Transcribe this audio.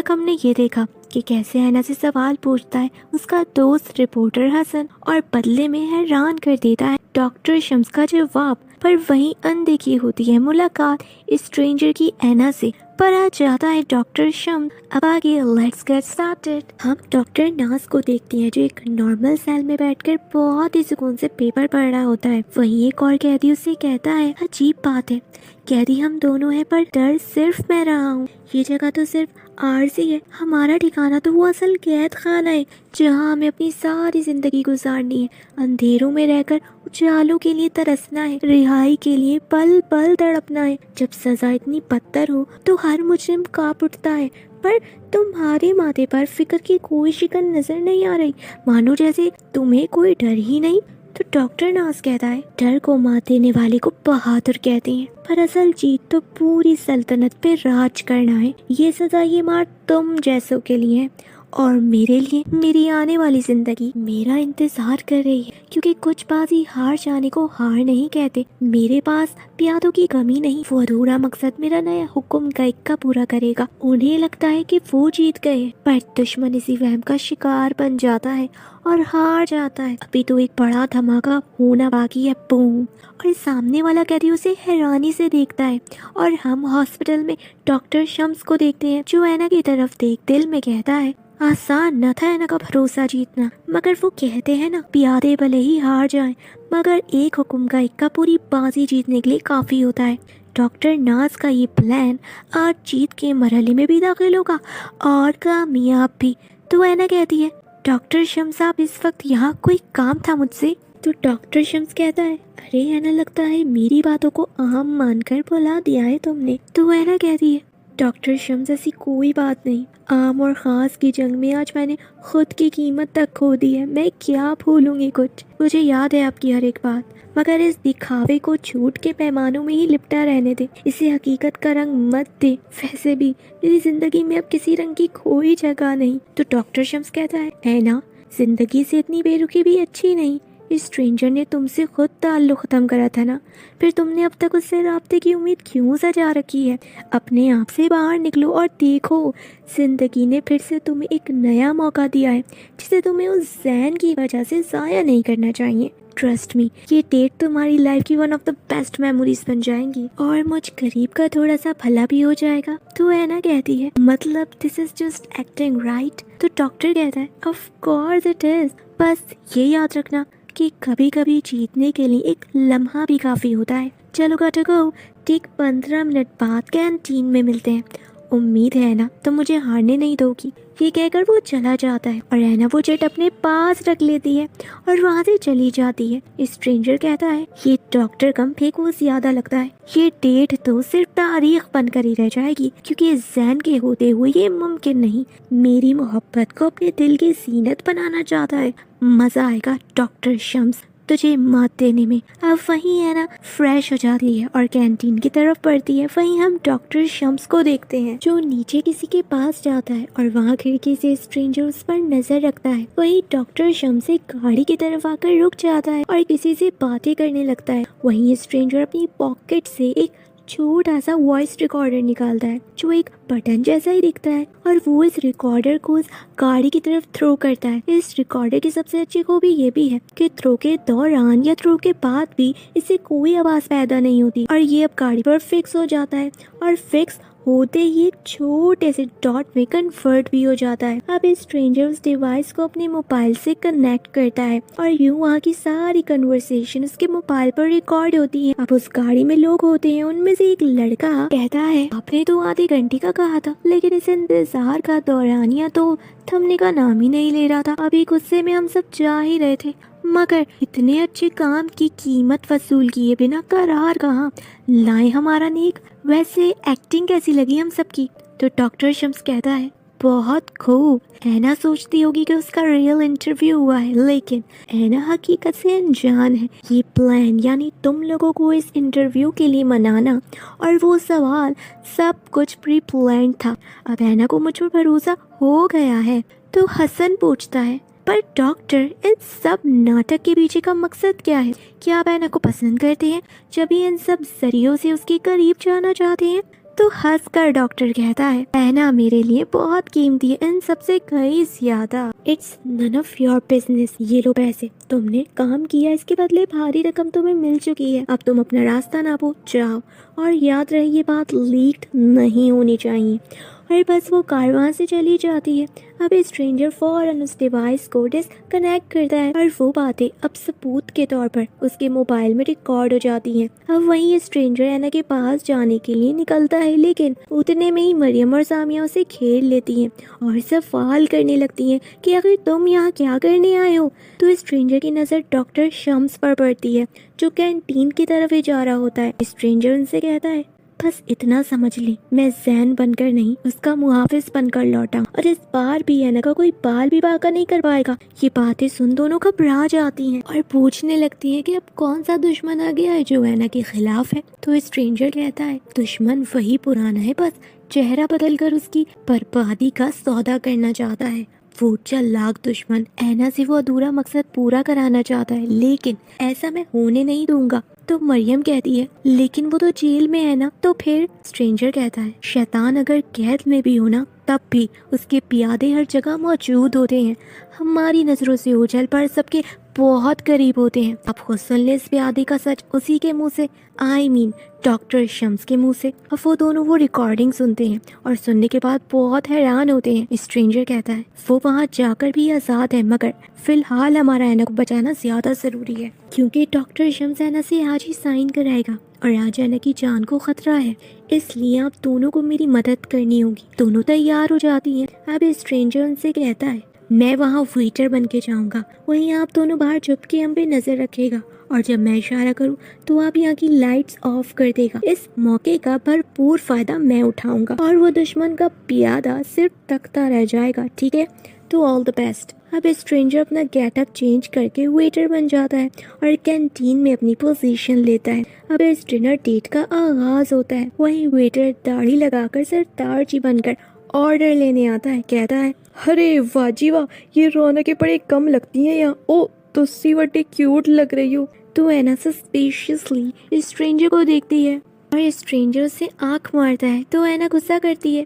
तक हमने ये देखा कि कैसे ऐना से सवाल पूछता है उसका दोस्त रिपोर्टर हसन और बदले में हैरान कर देता है डॉक्टर शम्स का जवाब। पर वहीं अनदेखी होती है मुलाकात स्ट्रेंजर की ऐना से। पर आ जाता है डॉक्टर शम्स। अब आगे लेट्स गेट स्टार्टेड। हम डॉक्टर नाज को देखते हैं जो एक नॉर्मल सेल में बैठकर बहुत ही सुकून से पेपर पढ़ रहा होता है। वहीं एक और कैदी उससे कहता है, अजीब बात है कैदी हम दोनों हैं पर डर सिर्फ मैं रहा हूँ। ये जगह तो सिर्फ आरजी है, हमारा ठिकाना तो वो असल कैद खाना है जहाँ हमें अपनी सारी जिंदगी गुजारनी है। अंधेरों में रहकर उजालों के लिए तरसना है, रिहाई के लिए पल पल तड़पना है। जब सजा इतनी बदतर हो तो हर मुजरिम कांप उठता है। पर तुम्हारे माथे पर फिक्र की कोई शिकन नजर नहीं आ रही, मानो जैसे तुम्हें कोई डर ही नहीं। तो डॉक्टर नाज कहता है, डर को मात देने वाले को बहादुर कहते हैं, पर असल जीत तो पूरी सल्तनत पे राज करना है। ये सजा ये मार तुम जैसों के लिए है और मेरे लिए मेरी आने वाली जिंदगी मेरा इंतजार कर रही है। क्योंकि कुछ बाजी हार जाने को हार नहीं कहते। मेरे पास प्यादों की कमी नहीं, वो अधूरा मकसद मेरा नया हुक्म का इक्का पूरा करेगा। उन्हें लगता है कि वो जीत गए, पर दुश्मन इसी वहम का शिकार बन जाता है और हार जाता है। अभी तो एक बड़ा धमाका होना बाकी है, बूम। और सामने वाला कैदी उसे हैरानी से देखता है और हम हॉस्पिटल में डॉक्टर शम्स को देखते हैं जो ऐना की तरफ देख दिल में कहता है, आसान न था ऐना का भरोसा जीतना, मगर वो कहते हैं ना, प्यादे भले ही हार जाएं मगर एक हुक्म का इक्का पूरी बाजी जीतने के लिए काफी होता है। डॉक्टर नाज का ये प्लान आज जीत के मरहले में भी दाखिल होगा और कामयाब भी। तो ऐना कहती है, डॉक्टर शम्स आप इस वक्त यहाँ कोई काम था मुझसे? तो डॉक्टर शम्स कहता है, अरे ऐना लगता है मेरी बातों को अहम मानकर बुला दिया है तुमने। तो ऐना कहती है, डॉक्टर शम्स ऐसी कोई बात नहीं, आम और ख़ास की जंग में आज मैंने खुद की कीमत तक खो दी है। मैं क्या भूलूंगी कुछ, मुझे याद है आपकी हर एक बात, मगर इस दिखावे को झूठ के पैमानों में ही लिपटा रहने दे, इसे हकीकत का रंग मत दे। वैसे भी मेरी जिंदगी में अब किसी रंग की कोई जगह नहीं। तो डॉक्टर शम्स कहता है, ऐना जिंदगी से इतनी बेरुखी भी अच्छी नहीं। इस स्ट्रेंजर ने तुमसे खुद ताल्लुक ख़त्म करा था ना, फिर तुमने अब तक उससे राब्ते की उम्मीद क्यों सजा रखी है? अपने आप से बाहर निकलो और देखो, जिंदगी ने फिर से तुम्हें एक नया मौका दिया है जिसे तुम्हें उस जैन की वजह से ज़ाया नहीं करना चाहिए। ट्रस्ट मी, ये डेट तुम्हारी लाइफ की one of the best memories बन जाएंगी और मुझ गरीब का थोड़ा सा भला भी हो जाएगा। तो ऐना कहती है, मतलब this is just acting right? तो डॉक्टर कहता है, ऑफ कोर्स इट इज, बस ये याद रखना कि कभी कभी जीतने के लिए एक लम्हा भी काफी होता है। चलो गो गो, ठीक 15 मिनट बाद कैंटीन में मिलते हैं। उम्मीद है ना तुम मुझे हारने नहीं दोगी। ये कहकर वो चला जाता है और ऐना वो जेट अपने पास रख लेती है और वहाँ से चली जाती है। स्ट्रेंजर कहता है, ये डॉक्टर कम फेंक वो ज्यादा लगता है, ये डेट तो सिर्फ तारीख बनकर ही रह जाएगी क्योंकि जैन के होते हुए ये मुमकिन नहीं। मेरी मोहब्बत को अपने दिल की जीनत बनाना चाहता है। मजा आएगा डॉक्टर शम्स तुझे मात देने में। अब वहीं है ना फ्रेश हो जाती है और कैंटीन की तरफ बढ़ती है। वहीं हम डॉक्टर शम्स को देखते हैं जो नीचे किसी के पास जाता है और वहाँ खिड़की से स्ट्रेंजर उस पर नजर रखता है। वहीं डॉक्टर शम्स एक गाड़ी की तरफ आकर रुक जाता है और किसी से बातें करने लगता है। वहीं स्ट्रेंजर अपनी पॉकेट से एक छोटा सा वॉइस रिकॉर्डर निकालता है जो एक बटन जैसा ही दिखता है और वो इस रिकॉर्डर को उस गाड़ी की तरफ थ्रो करता है। इस रिकॉर्डर की सबसे अच्छी खूबी ये भी है कि थ्रो के दौरान या थ्रो के बाद भी इससे कोई आवाज पैदा नहीं होती और ये अब गाड़ी पर फिक्स हो जाता है और फिक्स होते ही एक छोटे से डॉट में कन्वर्ट भी हो जाता है। अब इस स्ट्रेंजर उस डिवाइस को अपने मोबाइल से कनेक्ट करता है और यूं वहाँ की सारी कन्वर्सेशन उसके मोबाइल पर रिकॉर्ड होती है। अब उस गाड़ी में लोग होते हैं, उनमें से एक लड़का कहता है, आपने तो आधे घंटे का कहा था लेकिन इस इंतजार का दौरानिया तो थमने का नाम ही नहीं ले रहा था। अभी गुस्से में हम सब जा ही रहे थे मगर इतने अच्छे काम की कीमत वसूल किए बिना करार कहाँ लाए हमारा नेक। वैसे एक्टिंग कैसी लगी हम सबकी? तो डॉक्टर शम्स कहता है, बहुत खूब। ऐना सोचती होगी कि उसका रियल इंटरव्यू हुआ है लेकिन ऐना हकीकत से अनजान है। ये प्लान यानी तुम लोगों को इस इंटरव्यू के लिए मनाना और वो सवाल सब कुछ प्री प्लान था। अब ऐना को मुझ पर भरोसा हो गया है। तो हसन पूछता है, पर डॉक्टर इन सब नाटक के पीछे का मकसद क्या है? क्या आप ऐना को पसंद करते हैं जब इन सब जरियों से उसके करीब जाना चाहते हैं? तो हंसकर डॉक्टर कहता है ऐना मेरे लिए बहुत कीमती है, इन सबसे कहीं ज्यादा। It's none of your business. ये लो पैसे, तुमने काम किया, इसके बदले भारी रकम तुम्हें मिल चुकी है। अब तुम अपना रास्ता नापो, जाओ। और याद रहे ये बात लीक नहीं होनी चाहिए। और बस वो कार वहाँ से चली जाती है। अब स्ट्रेंजर फौरन उस डिवाइस को डिस्कनेक्ट करता है और वो बातें अब सबूत के तौर पर उसके मोबाइल में रिकॉर्ड हो जाती हैं। अब वहीं स्ट्रेंजर ऐना के पास जाने के लिए निकलता है, लेकिन उतने में ही मरियम और सामिया उसे घेर लेती हैं और सवाल करने लगती हैं कि आखिर तुम यहाँ क्या करने आए हो। तो स्ट्रेंजर की नज़र डॉक्टर शम्स पर पड़ती है जो कैंटीन की तरफ ही जा रहा होता है। स्ट्रेंजर उनसे कहता है बस इतना समझ ली, मैं जैन बनकर नहीं उसका मुहाफिज बनकर लौटा, और इस बार भी ऐना का कोई बाल भी बाका नहीं कर पाएगा। ये बातें सुन दोनों घबरा जाती हैं और पूछने लगती हैं कि अब कौन सा दुश्मन आ गया है जो ऐना के खिलाफ है। तो स्ट्रेंजर कहता है दुश्मन वही पुराना है, बस चेहरा बदलकर उसकी बर्बादी का सौदा करना चाहता है। वो चालाक दुश्मन ऐना से वो अधूरा मकसद पूरा कराना चाहता है, लेकिन ऐसा मैं होने नहीं दूंगा। तो मरियम कहती है लेकिन वो तो जेल में है ना। तो फिर स्ट्रेंजर कहता है शैतान अगर कैद में भी हो ना, तब भी उसके पियादे हर जगह मौजूद होते हैं। हमारी नजरों से ओझल पर सबके बहुत करीब होते हैं। अब खुद सुन ले इस पियादे का सच उसी के मुंह से, आई मीन डॉक्टर शम्स के मुंह से। अब वो दोनों वो रिकॉर्डिंग सुनते हैं और सुनने के बाद बहुत हैरान होते हैं। स्ट्रेंजर कहता है वो वहाँ जाकर भी आज़ाद है, मगर फिलहाल हमारा ऐना को बचाना ज्यादा जरूरी है, क्योंकि डॉक्टर शम्स ऐना से आज ही साइन कराएगा और आज ऐना की जान को खतरा है। इसलिए आप दोनों को मेरी मदद करनी होगी। दोनों तैयार हो जाती हैं। अब स्ट्रेंजर उनसे कहता है मैं वहाँ वेटर बन के जाऊँगा, वहीं आप दोनों बाहर छुप के हम पे नजर रखेगा, और जब मैं इशारा करूँ तो आप यहाँ की लाइट्स ऑफ कर देगा। इस मौके का भरपूर फायदा मैं उठाऊंगा और वो दुश्मन का पियादा सिर्फ तकता रह जाएगा, ठीक है? तो ऑल द बेस्ट। अब स्ट्रेंजर अपना गेटअप चेंज करके वेटर बन जाता है और कैंटीन में अपनी पोजीशन लेता है। अब इस डिनर डेट का आगाज होता है। वहीं वेटर दाढ़ी लगाकर सरदार जी बनकर ऑर्डर लेने आता है। कहता है अरे वाह जी वाह, ये रौनकें बड़े कम लगती हैं यहाँ। ओ तुस्सी बड़े क्यूट लग रही हो। तो ऐना सस्पिशियसली स्ट्रेंजर को देखती है और स्ट्रेंजर से आंख मारता है। तो ऐना गुस्सा करती है